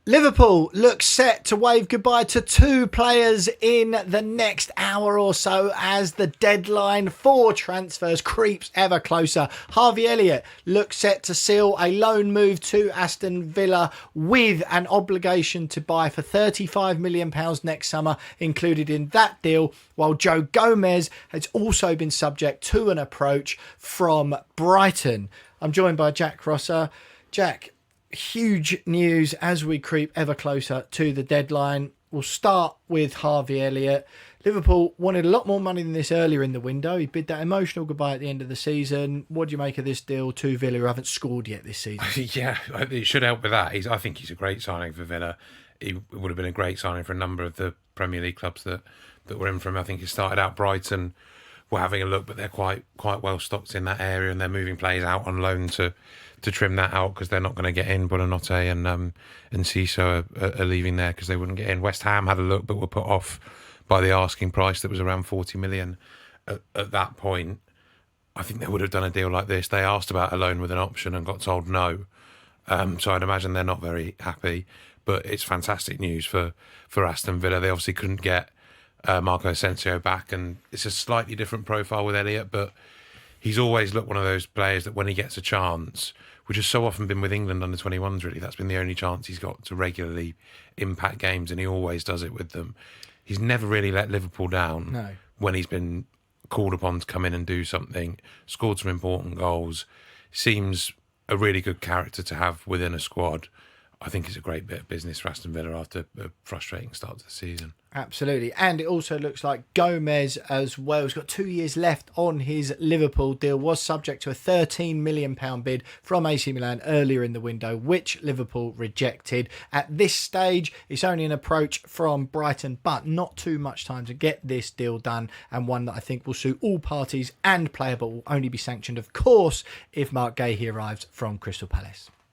Liverpool looks set to wave goodbye to two players in the next hour or so as the deadline for transfers creeps ever closer. Harvey Elliott looks set to seal a loan move to Aston Villa with an obligation to buy for £35 million next summer included in that deal, while Joe Gomez has also been subject to an approach from Brighton. I'm joined by Jack Rosser. Jack, huge news as we creep ever closer to the deadline. We'll start with Harvey Elliott. Liverpool wanted a lot more money than this earlier in the window. He bid that emotional goodbye at the end of the season. What do you make of this deal to Villa, who haven't scored yet this season? Yeah, it should help with that. I think he's a great signing for Villa. He would have been a great signing for a number of the Premier League clubs that were in for him. I think he started out Brighton. We're having a look, but they're quite well stocked in that area, and they're moving players out on loan to trim that out because they're not going to get in. Buonanotte and Ciso are leaving there because they wouldn't get in. West Ham had a look, but were put off by the asking price that was around 40 million at that point. I think they would have done a deal like this. They asked about a loan with an option and got told no. So I'd imagine they're not very happy. But it's fantastic news for Aston Villa. They obviously couldn't get Marco Asensio back, and it's a slightly different profile with Elliott, but he's always looked one of those players that when he gets a chance, which has so often been with England under 21s really, that's been the only chance he's got to regularly impact games, and he always does it with them. He's never really let Liverpool down when he's been called upon to come in and do something, scored some important goals, seems a really good character to have within a squad. I think it's a great bit of business for Aston Villa after a frustrating start to the season. Absolutely. And it also looks like Gomez as well. He's got 2 years left on his Liverpool deal. Was subject to a £13 million bid from AC Milan earlier in the window, which Liverpool rejected. At this stage, it's only an approach from Brighton, but not too much time to get this deal done, and one that I think will suit all parties and player, but will only be sanctioned, of course, if Mark Gahey arrives from Crystal Palace.